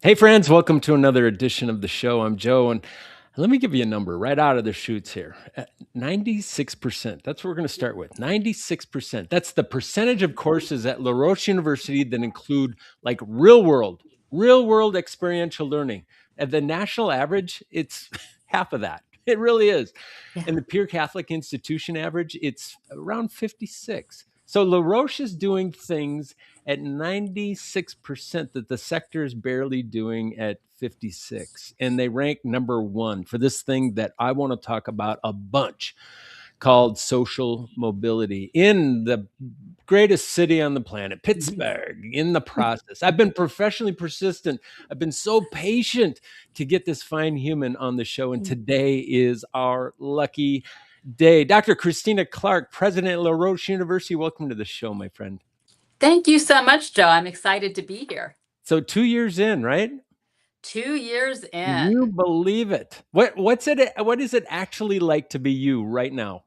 Hey, friends, welcome to another edition of the show. I'm Joe, and let me give you a number right out of the chutes here. 96%. That's what we're going to start with. 96%. That's the percentage of courses at La Roche University that include like real world experiential learning. At the national average, it's half of that. It really is. And Yeah. the pure Catholic institution average, it's around 56. So La Roche is doing things at 96% that the sector is barely doing at 56. And they rank number one for this thing that I want to talk about a bunch called social mobility in the greatest city on the planet, Pittsburgh, in the process. I've been professionally persistent. I've been so patient to get this fine human on the show. And today is our lucky day. Dr. Christina Clark, president of La Roche University. Welcome to the show, my friend. Thank you so much, Joe. I'm excited to be here. So 2 years in, right? 2 years Can you in. believe it? What is it actually like to be you right now?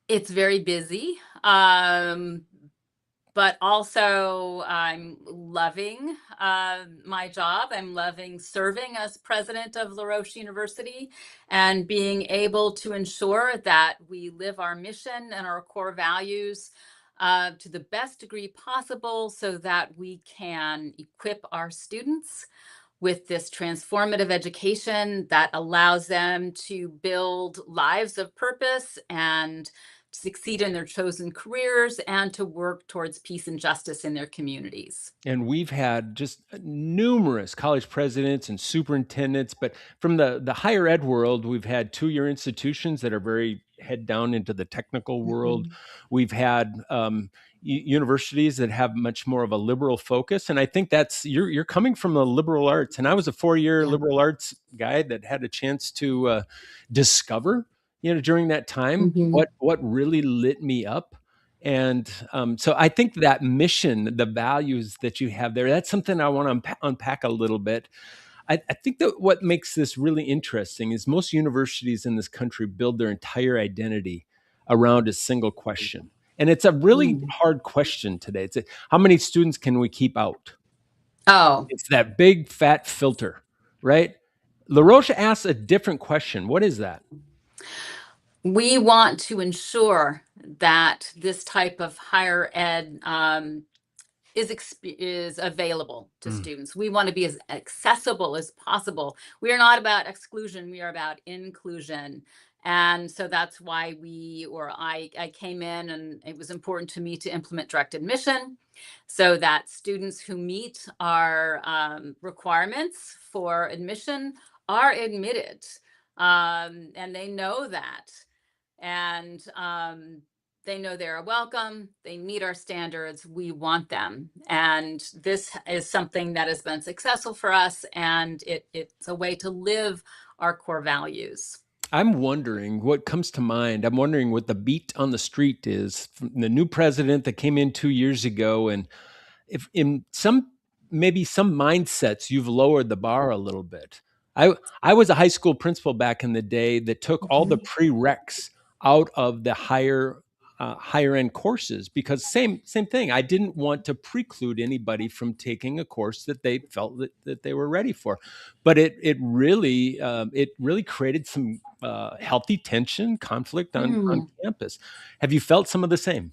It's very busy, um, but also I'm loving my job. I'm loving serving as president of La Roche University and being able to ensure that we live our mission and our core values to the best degree possible so that we can equip our students with this transformative education that allows them to build lives of purpose and succeed in their chosen careers and to work towards peace and justice in their communities. And we've had just numerous college presidents and superintendents, but from the higher ed world, we've had 2 year institutions that are very head down into the technical world. Mhm. We've had universities that have much more of a liberal focus, and I think that's you're coming from the liberal arts, and I was a 4 year Yeah. liberal arts guy that had a chance to discover, during that time Mhm. what really lit me up. And so I think that mission, the values that you have there, that's something I want to unpack a little bit. I think that what makes this really interesting is most universities in this country build their entire identity around a single question. And it's a really Mm. hard question today. How many students can we keep out? Oh, It's that big fat filter, right? LaRoche asks a different question. What is that? we want to ensure that this type of higher ed is available to Mm. students. We want to be as accessible as possible. We are not about exclusion, we are about inclusion. And so that's why I came in, and it was important to me to implement direct admission so that students who meet our requirements for admission are admitted. And they know that. And they know they're welcome. They meet our standards. We want them. And this is something that has been successful for us. And it's a way to live our core values. I'm wondering what comes to mind. I'm wondering what the beat on the street is from the new president that came in 2 years ago. And if in maybe some mindsets, you've lowered the bar a little bit. I was a high school principal back in the day that took all the Mhm. prereqs out of the higher end courses because same thing. I didn't want to preclude anybody from taking a course that they felt that they were ready for, but it really created some healthy tension, conflict on Mm. campus. Have you felt some of the same?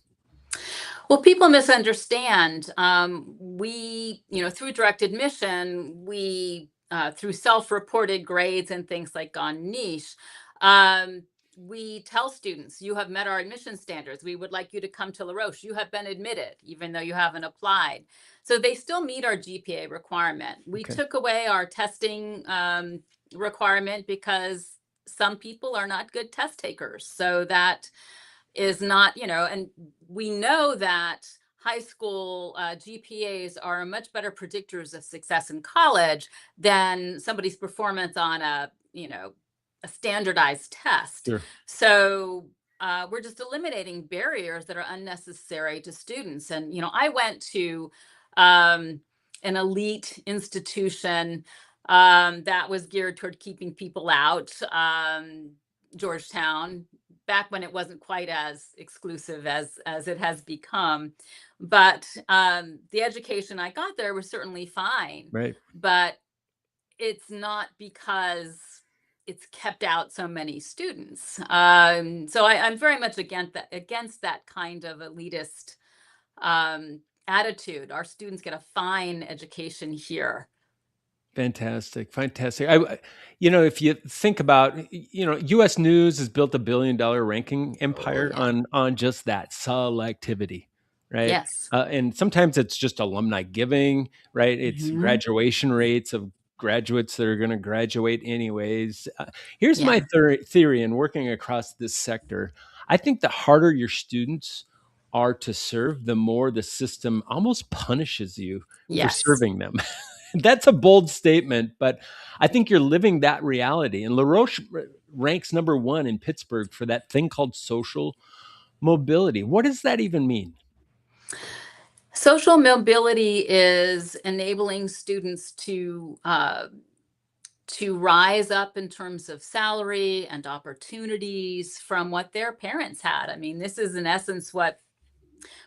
Well, people misunderstand. Through direct admission, through self-reported grades and things like on niche, um, we tell students, you have met our admission standards. We would like you to come to La Roche. You have been admitted, even though you haven't applied. So they still meet our GPA requirement. We Okay. took away our testing requirement because some people are not good test takers. So that is not, and we know that high school GPAs are much better predictors of success in college than somebody's performance on a standardized test. Sure. So we're just eliminating barriers that are unnecessary to students. And, I went to um, an elite institution that was geared toward keeping people out, Georgetown, back when it wasn't quite as exclusive as it has become. But the education I got there was certainly fine. Right. But it's not because it's kept out so many students. So I'm very much against that kind of elitist attitude. Our students get a fine education here. Fantastic, fantastic. If you think about, U.S. News has built $1 billion ranking Oh empire yeah. on just that selectivity, right? Yes. And sometimes it's just alumni giving, right? It's Hmm. graduation rates of graduates that are going to graduate anyways. Here's my Yeah. theory in working across this sector. I think the harder your students are to serve, the more the system almost punishes you for Yes. serving them. That's a bold statement, but I think you're living that reality. And LaRoche ranks number one in Pittsburgh for that thing called social mobility. What does that even mean? Social mobility is enabling students to rise up in terms of salary and opportunities from what their parents had. I mean, this is in essence what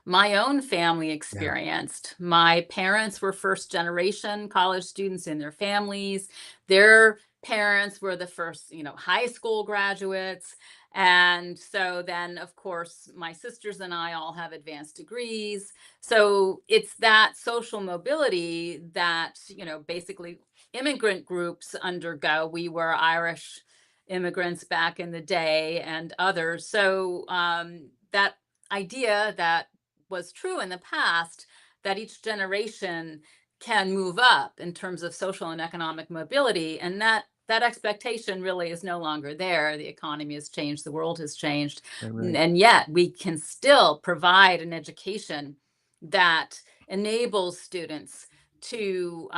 my own family Yeah, experienced. My parents were first generation college students in their families. Their parents were the first, high school graduates. And so then, of course, my sisters and I all have advanced degrees. So it's that social mobility that, basically immigrant groups undergo. We were Irish immigrants back in the day and others. So that idea that was true in the past, that each generation can move up in terms of social and economic mobility, and that expectation really is no longer there. The economy has changed, the world has changed, right. and yet we can still provide an education that enables students to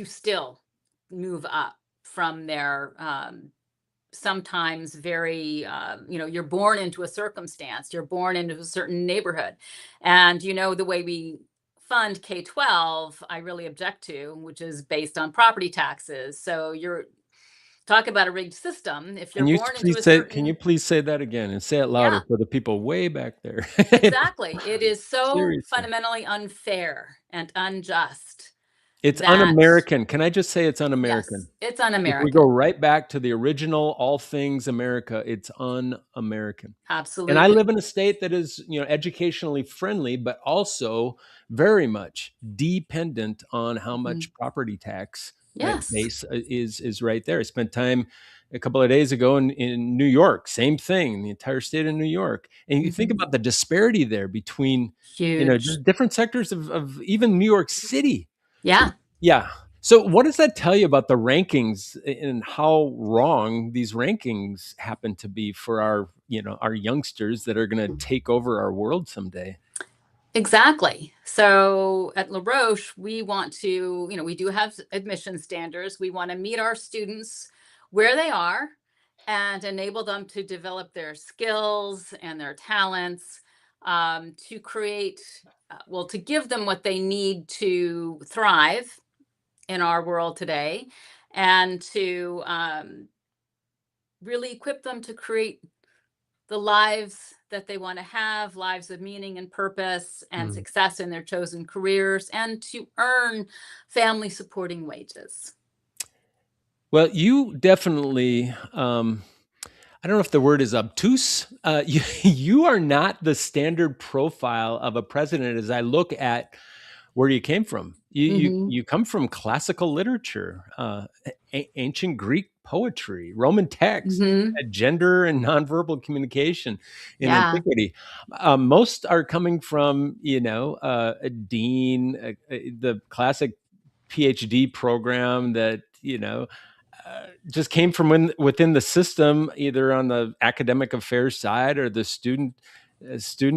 still move up from their sometimes very you're born into a circumstance, you're born into a certain neighborhood, and the way we fund K-12 I really object to, which is based on property taxes. So you're talk about a rigged system. If you're born into a Can you certain, please say that again and say it louder yeah, for the people way back there? exactly, it is so Seriously. fundamentally unfair and unjust It's that, un-American. Can I just say it's un-American? yes, it's If we go un-American. right back to the original all things America, it's un-American. And I live Absolutely. in a state that is, educationally friendly, but also very much dependent on how Mhm. much property tax Yes. base is right there. I spent time a couple of days ago in New York, same thing, the entire state of New York. And you think Mhm. about the disparity there between, Huge. just different sectors of even New York City. Yeah. Yeah. So what does that tell you about the rankings and how wrong these rankings happen to be for our youngsters that are going to take over our world someday? Exactly. So at La Roche, we want to, we do have admission standards. We want to meet our students where they are and enable them to develop their skills and their talents, to create, well, to give them what they need to thrive in our world today, and to really equip them to create the lives that they want to have, lives of meaning and purpose and Mm. success in their chosen careers, and to earn family supporting wages. Well, you definitely, I don't know if the word is obtuse. You are not the standard profile of a president as I look at where you came from. Hmm. You come from classical literature, ancient Greek poetry, Roman text, Hmm. gender and nonverbal communication in Yeah. antiquity. Most are coming from a dean, the classic PhD program that just came from within the system, either on the academic affairs side or the student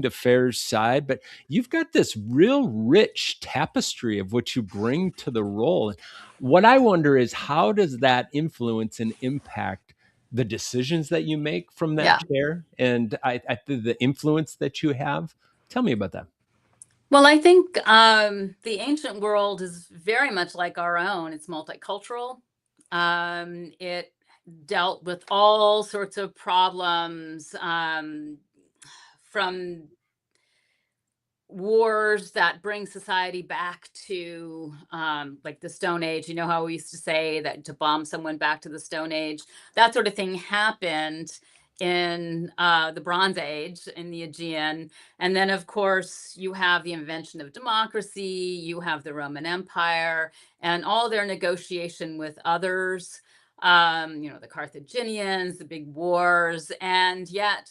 affairs side. But you've got this real rich tapestry of what you bring to the role. And what I wonder is, how does that influence and impact the decisions that you make from that Yeah. chair, and the influence that you have? Tell me about that. Well, I think the ancient world is very much like our own. It's multicultural. It dealt with all sorts of problems, from wars that bring society back to like the Stone Age. You know how we used to say that to bomb someone back to the Stone Age? That sort of thing happened in the Bronze Age in the Aegean. And then, of course, you have the invention of democracy, you have the Roman Empire, and all their negotiation with others. The Carthaginians, the big wars, and yet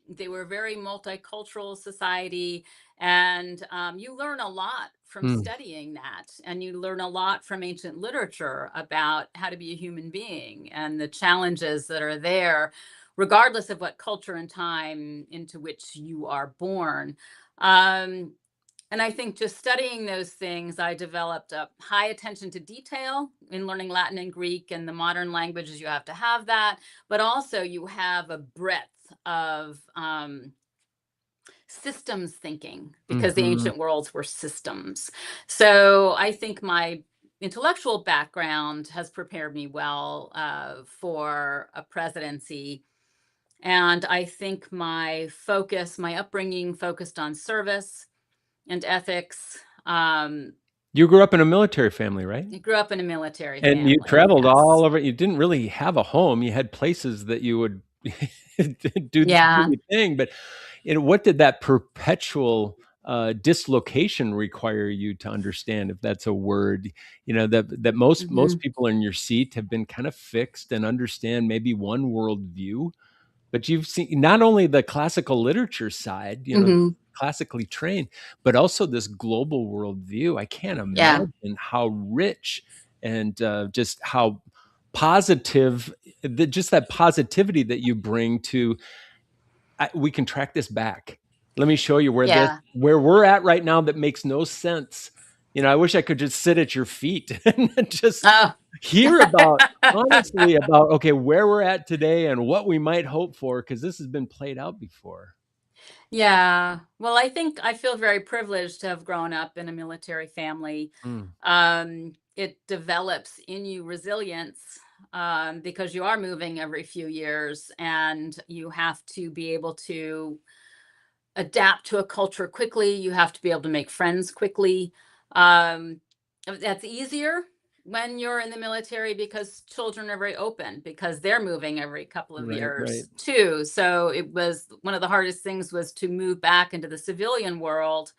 they were a very multicultural society. And you learn a lot from Mm, studying that. And you learn a lot from ancient literature about how to be a human being and the challenges that are there, regardless of what culture and time into which you are born. Um, and I think just studying those things, I developed a high attention to detail in learning Latin and Greek and the modern languages. You have to have that, but also you have a breadth of systems thinking because the mhm. ancient worlds were systems. So I think my intellectual background has prepared me well for a presidency. And I think my upbringing focused on service and ethics. You grew up in a military family, right? I grew up in a military And you family. traveled Yes. all over. You didn't really have a home. You had places that you would do Yeah. your thing, but what did that perpetual dislocation require you to understand, if that's a word? That most Hmm. people in your seat have been kind of fixed and understand maybe one worldview, but you've seen not only the classical literature side, Hmm. classically trained, but also this global worldview. I can't Yeah. imagine how rich and just how positive, just that positivity that you bring to. We can track this back. Let me show you Yeah. where we're at right now that makes no sense. I wish I could just sit at your feet and just Oh. hear about, honestly, about, okay, where we're at today and what we might hope for, because this has been played out before. Yeah. Well, I think I feel very privileged to have grown up in a military family. Mm, It develops in you resilience because you are moving every few years and you have to be able to adapt to a culture quickly. You have to be able to make friends quickly. Um, that's easier when you're in the military because children are very open because they're moving every couple of right, right. years too. So it was one of the hardest things was to move back into the civilian world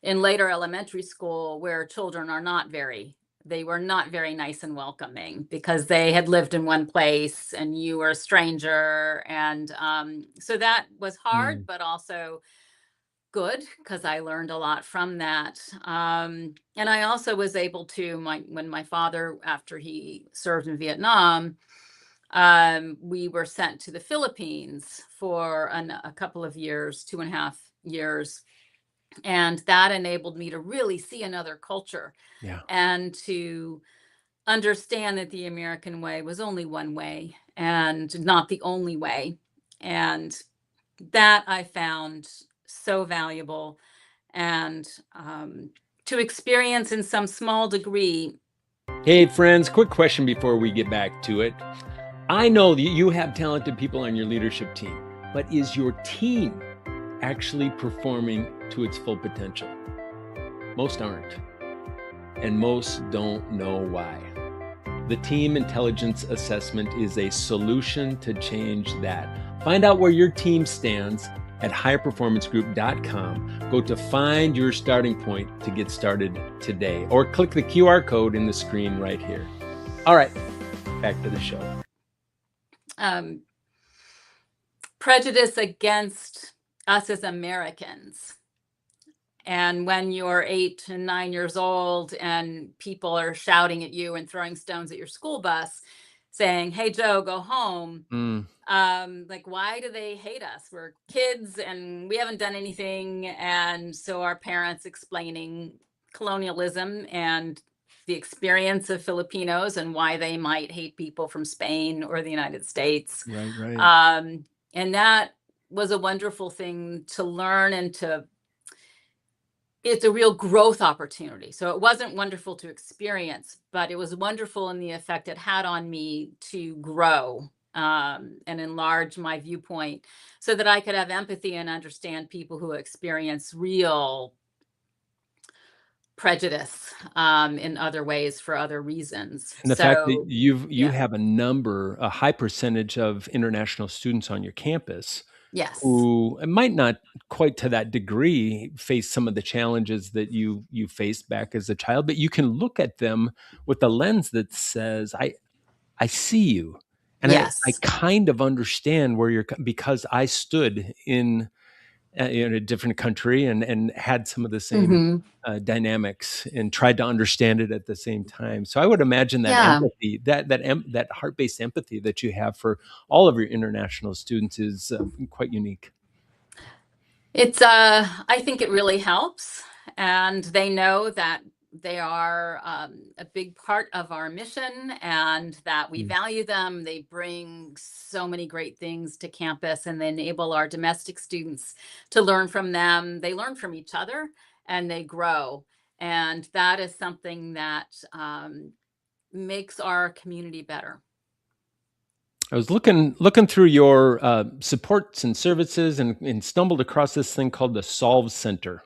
in later elementary school where children are not very they were not very nice and welcoming because they had lived in one place and you were a stranger. And so that was hard, Mm, but also good because I learned a lot from that. And I also was able to when my father, after he served in Vietnam, we were sent to the Philippines for a couple of years, 2.5 years, and that enabled me to really see another culture yeah. and to understand that the American way was only one way and not the only way. And that I found so valuable and to experience in some small degree. Hey, friends, quick question before we get back to it. I know that you have talented people on your leadership team, but is your team actually performing to its full potential? Most aren't, and most don't know why. The Team Intelligence Assessment is a solution to change that. Find out where your team stands at higherperformancegroup.com. Go to find your starting point to get started today, or click the QR code in the screen right here. All right, back to the show. um, Prejudice against us as Americans. And when you're 8 and 9 years old and people are shouting at you and throwing stones at your school bus, saying, "Hey, Joe, go home." Mm, Like, why do they hate us? We're kids and we haven't done anything. And so our parents explaining colonialism and the experience of Filipinos and why they might hate people from Spain or the United States. right, right. Um, and that was a wonderful thing to learn and to it's a real growth opportunity. So it wasn't wonderful to experience, but it was wonderful in the effect it had on me to grow and enlarge my viewpoint so that I could have empathy and understand people who experience real prejudice in other ways for other reasons. And the fact that So, you yeah, have a high percentage of international students on your campus yes, who might not quite to that degree face some of the challenges that you faced back as a child, but you can look at them with a lens that says, I see you, and I yes. kind of understand where you're because I stood in a different country and had some of the same Hmm. dynamics and tried to understand it at the same time. So I would imagine that Yeah. empathy, that heart based empathy that you have for all of your international students is quite unique. I think it really helps. And they know that they are a big part of our mission and that we Mm. value them. They bring so many great things to campus and they enable our domestic students to learn from them. They learn from each other and they grow. And that is something that makes our community better. I was looking through your supports and services and stumbled across this thing called the Solve Center.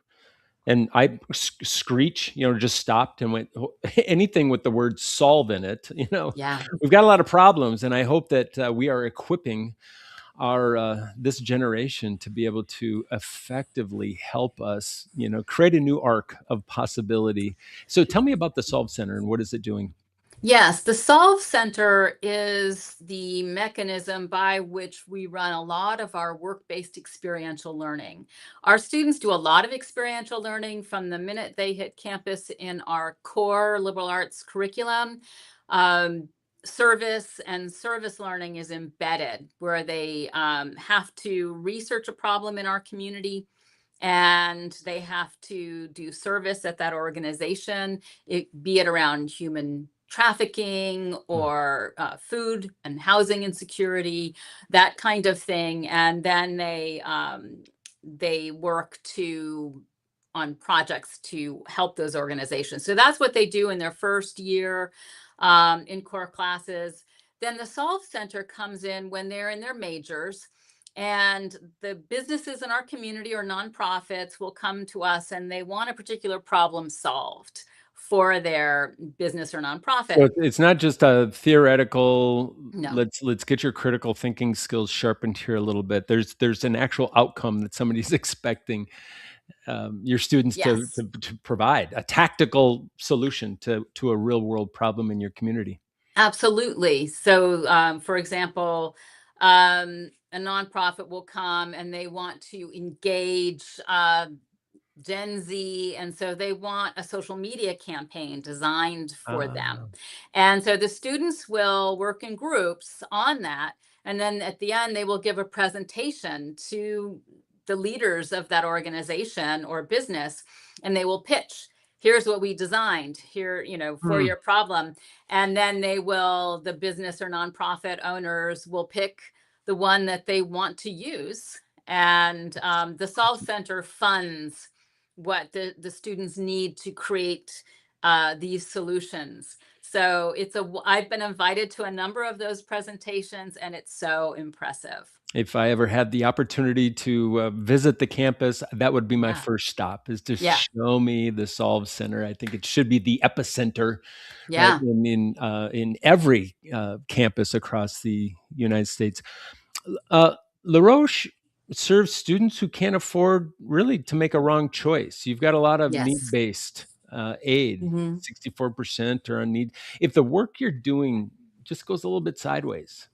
And I screech, just stopped and went, "Oh, anything with the word solve in it, Yeah. we've got a lot of problems." And I hope that we are equipping our this generation to be able to effectively help us, create a new arc of possibility. So tell me about the Solve Center and what is it doing? Yes, the Solve Center is the mechanism by which we run a lot of our work-based experiential learning. Our students do a lot of experiential learning from the minute they hit campus in our core liberal arts curriculum. Um, Service and service learning is embedded, where they have to research a problem in our community and they have to do service at that organization, be it around human trafficking Mm. or food and housing insecurity, that kind of thing. And then they work to on projects to help those organizations. So that's what they do in their first year in core classes. Then the Solve Center comes in when they're in their majors and the businesses in our community or nonprofits will come to us and they want a particular problem solved for their business or So nonprofit. it's not just a theoretical. No. Let's get your critical thinking skills sharpened here a little bit. There's an actual outcome that somebody's expecting your students Yes. to provide a tactical solution to a real world problem in your community. Absolutely. So, for example, a nonprofit will come and they want to engage Gen Z, and so they want a social media campaign designed for them. Uh, And so the students will work in groups on that. And then at the end, they will give a presentation to the leaders of that organization or business, and they will pitch. Here's what we designed here, for mm, your problem. And then the business or nonprofit owners will pick the one that they want to use. And the Solve Center funds what the students need to create these solutions. So I've been invited to a number of those presentations and it's so impressive. if I ever had the opportunity to visit the campus, that would be my Yeah. first stop, is to Yeah. show me the Solve Center. I think it should be the epicenter, right, Yeah. in every campus across the United States. Uh, LaRoche serves students who can't afford really to make a wrong choice. You've got a lot of Yes. need-based aid. Hmm. 64% are on need. If the work you're doing just goes a little bit sideways,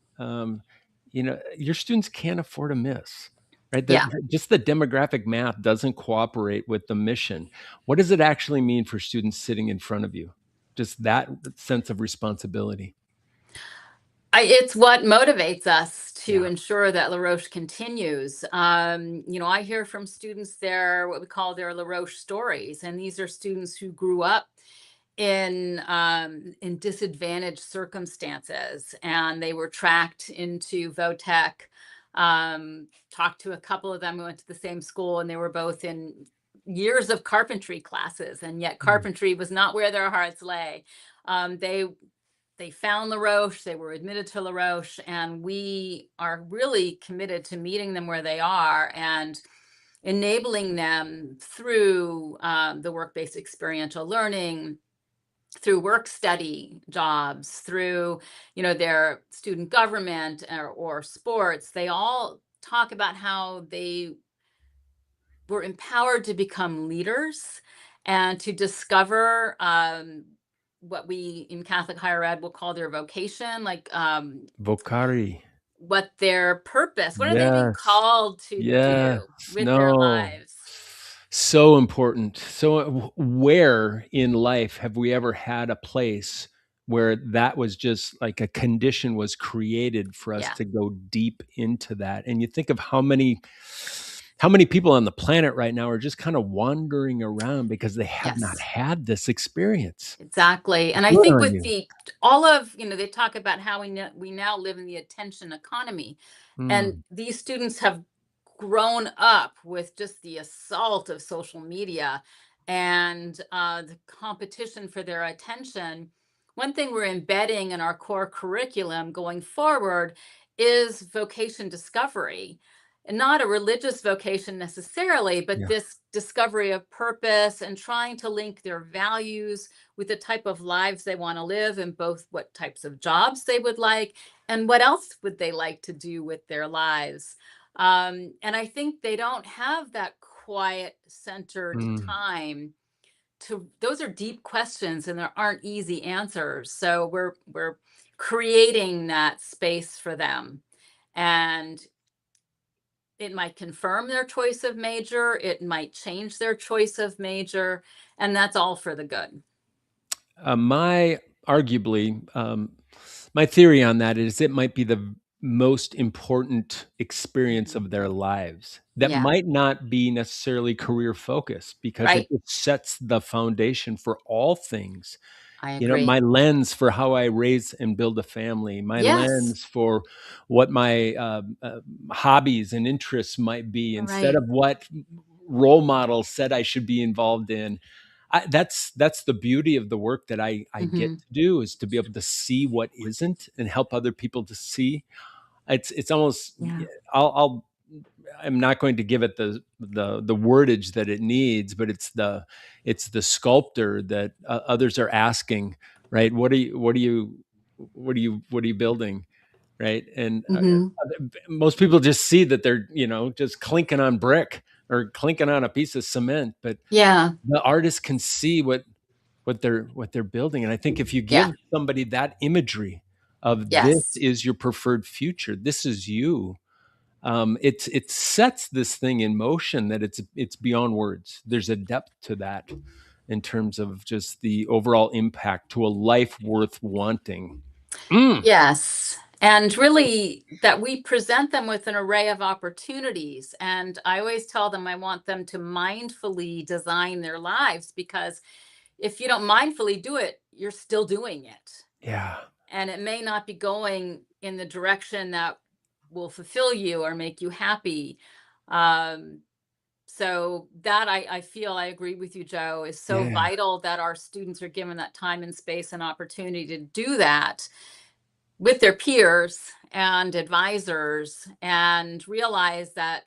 your students can't afford a miss, right? Yeah. Just the demographic math doesn't cooperate with the mission. What does it actually mean for students sitting in front of you? Just that sense of responsibility. It's what motivates us to Yeah. ensure that LaRoche continues. I hear from students what we call their LaRoche stories, and these are students who grew up in disadvantaged circumstances, and they were tracked into Votech. Talked to a couple of them who went to the same school, and they were both in years of carpentry classes, and yet Mm. carpentry was not where their hearts lay. They they found LaRoche, they were admitted to LaRoche, and we are really committed to meeting them where they are and enabling them through the work-based experiential learning, through work study jobs, through their student government or sports. They all talk about how they were empowered to become leaders and to discover what we in Catholic higher ed will call their vocation, like Vocari. what their purpose, what are they being Yes. called to Yes. do with their No. lives? So important. So, where in life have we ever had a place where that was just like a condition was created for us Yeah. to go deep into that? And you think of how many people on the planet right now are just kind of wandering around because they have not Yes. had this experience. Exactly. And I Good think on with you. all of, they talk about how we now live in the attention economy. And Mm, these students have grown up with just the assault of social media and the competition for their attention. One thing we're embedding in our core curriculum going forward is vocation discovery. And not a religious vocation necessarily, but yeah. this discovery of purpose and trying to link their values with the type of lives they want to live and both what types of jobs they would like and what else would they like to do with their lives. And I think they don't have that quiet, centered Mm, time to. Those are deep questions, and there aren't easy answers. So we're creating that space for them, and it might confirm their choice of major. It might change their choice of major, and that's all for the good. my arguably, my theory on that is it might be the most important experience Mhm. of their lives that Yeah, might not be necessarily career focused because it right. just sets the foundation for all things. I You know, agree. my lens for how I raise and build a family, my Yes. lens for what my hobbies and interests might be, All instead right. of what role models said I should be involved in. That's the beauty of the work that I get Hmm. to do, is to be able to see what isn't and help other people to see. It's almost, Yeah. I'll I'm not going to give it the wordage that it needs, but it's the sculptor that others are asking, right? What are you building, right? And Hmm. most people just see that they're just clinking on brick or clinking on a piece of cement, but Yeah. the artist can see what they're building. And I think if you give Yeah. somebody that imagery of this Yes. is your preferred future, this is you, it sets this thing in motion that it's beyond words. There's a depth to that in terms of just the overall impact to a life worth wanting. Mm, Yes. And really, that we present them with an array of opportunities. And I always tell them I want them to mindfully design their lives because if you don't mindfully do it, you're still doing it. yeah, And it may not be going in the direction that will fulfill you or make you happy. Um, so that I feel I agree with you, Joe, is so yeah, vital that our students are given that time and space and opportunity to do that with their peers and advisors and realize that,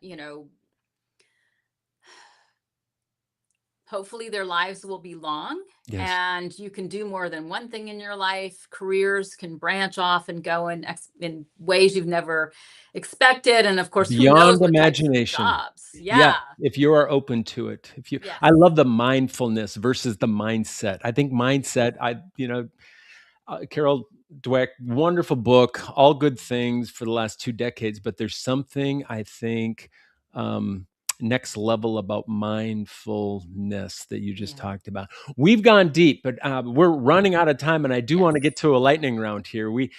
hopefully their lives will be long yes. and you can do more than one thing in your life. Careers can branch off and go in ways you've never expected. And of course, who knows Beyond what types of imagination. jobs? Yeah, Yeah. if you are open to it. If you I Yes. love the mindfulness versus the mindset. I think mindset, Carol Dweck, wonderful book, all good things for the last 2 decades, but there's something I think um, next level about mindfulness that you just Yeah. talked about. We've gone deep, but we're running out of time, and I do want to Yes. get to a lightning round here. We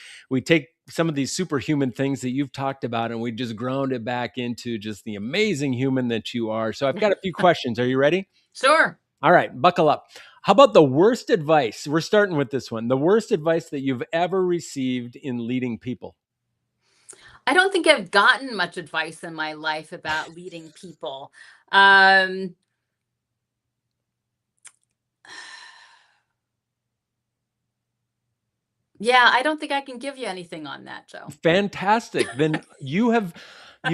take some of these superhuman things that you've talked about, and we just ground it back into just the amazing human that you are. So I've got a few questions. Are you ready? Sure. All right, buckle up. How about the worst advice? We're starting with this one. The worst advice that you've ever received in leading people. I don't think I've gotten much advice in my life about leading people. Um, Yeah, I don't think I can give you anything on that, Joe. Fantastic. Then you've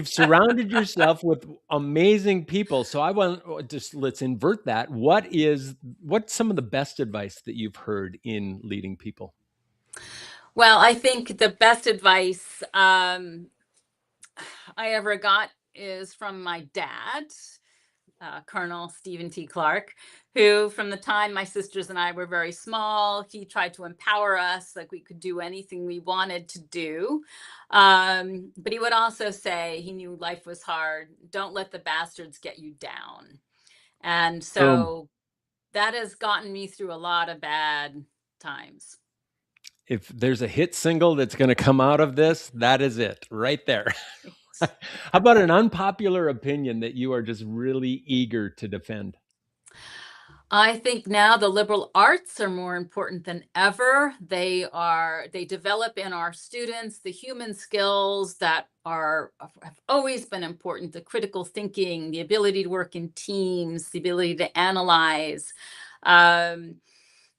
surrounded yourself with amazing people. So I want just let's invert that. What's some of the best advice that you've heard in leading people? Well, I think the best advice I ever got is from my dad, Colonel Stephen T. Clark, who, from the time my sisters and I were very small, he tried to empower us like we could do anything we wanted to do. But he would also say he knew life was hard. Don't let the bastards get you down. And Boom. so that has gotten me through a lot of bad times. If there's a hit single that's going to come out of this, that is it right there. How about an unpopular opinion that you are just really eager to defend? I think now the liberal arts are more important than ever. They develop in our students the human skills that are have always been important, the critical thinking, the ability to work in teams, the ability to analyze, um,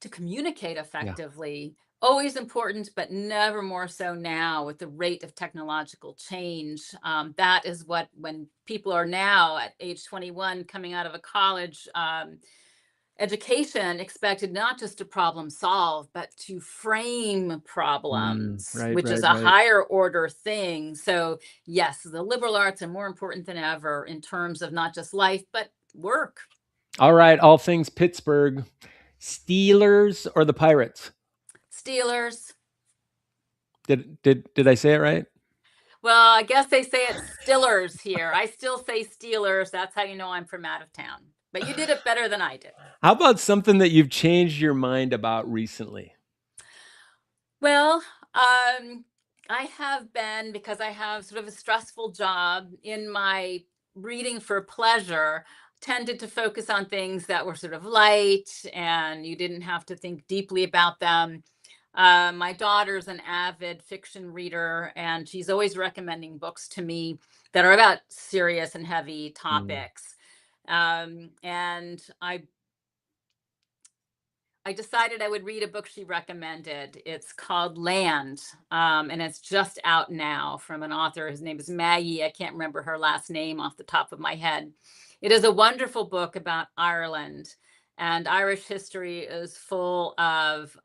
to communicate Yeah. effectively. Always important, but never more so now with the rate of technological change. That is what, when people are now at age 21 coming out of a college, education expected not just to problem solve, but to frame problems, Right, which is right, a right. higher order thing. So, yes, the liberal arts are more important than ever in terms of not just life, but work. All right, all things Pittsburgh. Steelers or the Pirates? Steelers. Did I say it right? Well, I guess they say it's Stillers here. I still say Steelers. That's how you know I'm from out of town. But you did it better than I did. How about something that you've changed your mind about recently? Well, I have been, because I have sort of a stressful job in my reading for pleasure, tended to focus on things that were sort of light and you didn't have to think deeply about them. My daughter's an avid fiction reader, and she's always recommending books to me that are about serious and heavy Mm. topics. And I decided I would read a book she recommended. It's called Land, and it's just out now from an author. His name is Maggie. I can't remember her last name off the top of my head. It is a wonderful book about Ireland, and Irish history is full of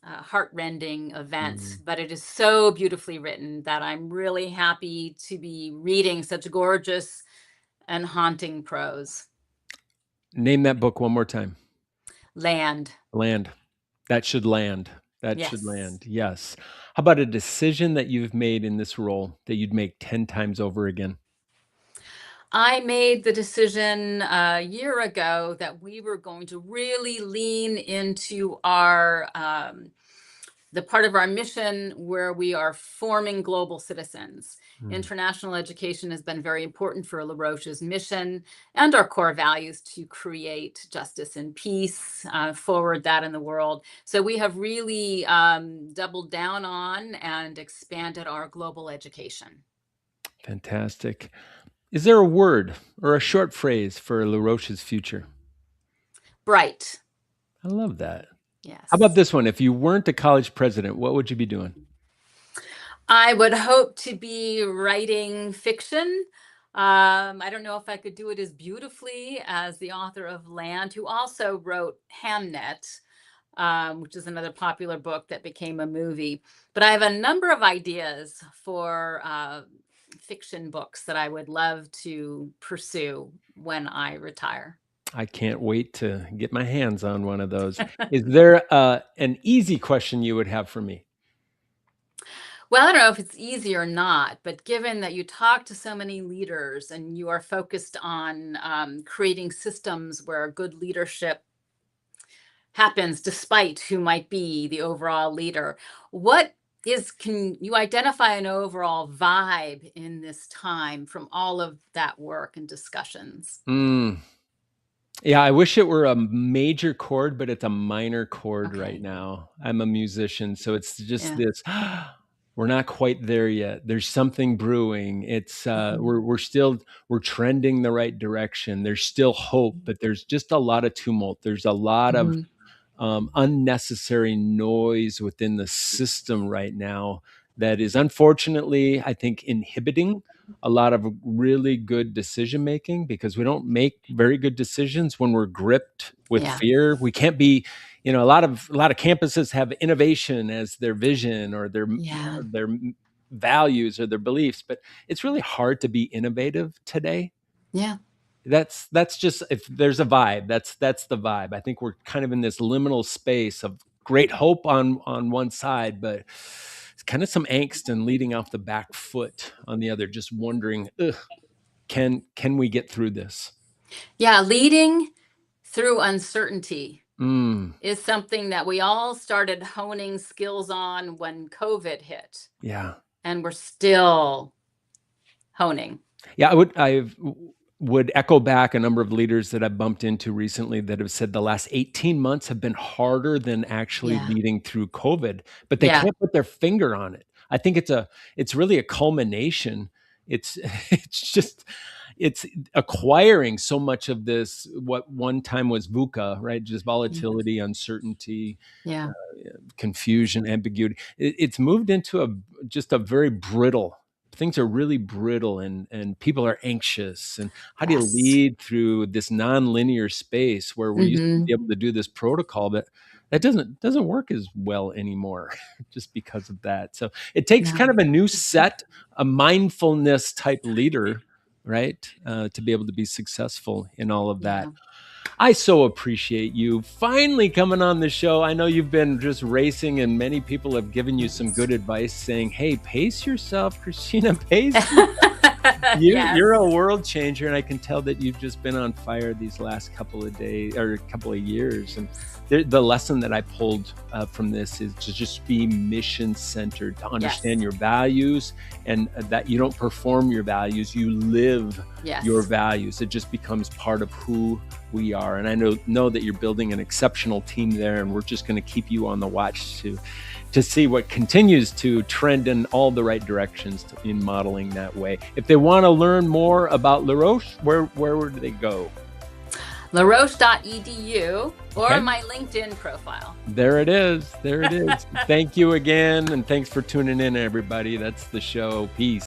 heartrending events, Mm. but it is so beautifully written that I'm really happy to be reading such gorgeous and haunting prose. Name that book one more time. Land. Land. That should land. That should Yes. land. Yes. How about a decision that you've made in this role that you'd make 10 times over again? I made the decision a year ago that we were going to really lean into our the part of our mission where we are forming global citizens. Mm. International education has been very important for La Roche's mission and our core values to create justice and peace, forward that in the world. So we have really doubled down on and expanded our global education. Fantastic. Is there a word or a short phrase for LaRoche's future? Bright. I love that. How about Yes. this one? If you weren't a college president, what would you be doing? I would hope to be writing fiction. I don't know if I could do it as beautifully as the author of Land, who also wrote Hamnet, which is another popular book that became a movie. But I have a number of ideas for fiction books that I would love to pursue when I retire. I can't wait to get my hands on one of those. Is there an easy question you would have for me? Well, I don't know if it's easy or not, but given that you talk to so many leaders and you are focused on creating systems where good leadership happens despite who might be the overall leader, can you identify an overall vibe in this time from all of that work and discussions? Mm, yeah, I wish it were a major chord, but it's a minor chord right Okay. now. I'm a musician, so it's just Yeah. this. We're not quite there yet. There's something brewing. It's Mhm. we're trending the right direction. There's still hope, but there's just a lot of tumult. There's a lot of Mhm. unnecessary noise within the system right now that is unfortunately, I think, inhibiting a lot of really good decision making, because we don't make very good decisions when we're gripped with Yeah. fear. We can't be, a lot of campuses have innovation as their vision or Yeah. their values or their beliefs, but it's really hard to be innovative today. Yeah. That's just, if there's a vibe, that's the vibe. I think we're kind of in this liminal space of great hope on one side, but it's kind of some angst and leading off the back foot on the other, just wondering, can we get through this? Yeah. Leading through uncertainty Mm, is something that we all started honing skills on when COVID hit, yeah. and we're still honing. Yeah, would echo back a number of leaders that I've bumped into recently that have said the last 18 months have been harder than actually Yeah. leading through COVID, but they Yeah. can't put their finger on it. I think it's really a culmination. It's it's just it's acquiring so much of this, what one time was VUCA, right? Just Yeah. volatility, uncertainty, Yeah. confusion, ambiguity. It's moved into just a very brittle. Things are really brittle, and people are anxious. And how do you Yes. lead through this nonlinear space where we used to Hmm. be able to do this protocol, but that doesn't work as well anymore, just because of that. So it takes No. kind of a new set, a mindfulness type leader, right, to be able to be successful in all of that. Yeah. I so appreciate you finally coming on the show. I know you've been just racing, and many people have given you some Yes. good advice saying, hey, pace yourself, Christina, pace yourself. Yes. You're a world changer, and I can tell that you've just been on fire these last couple of days or a couple of years. And the lesson that I pulled from this is to just be mission centered, to understand Yes. your values, and that you don't perform your values, you live your Yes. values. It just becomes part of who we are. And I know that you're building an exceptional team there, and we're just going to keep you on the watch to see what continues to trend in all the right directions in modeling that way. If they want to learn more about LaRoche, where would they go? laroche.edu or Okay. my LinkedIn profile. There it is. There it is. Thank you again. And thanks for tuning in, everybody. That's the show. Peace.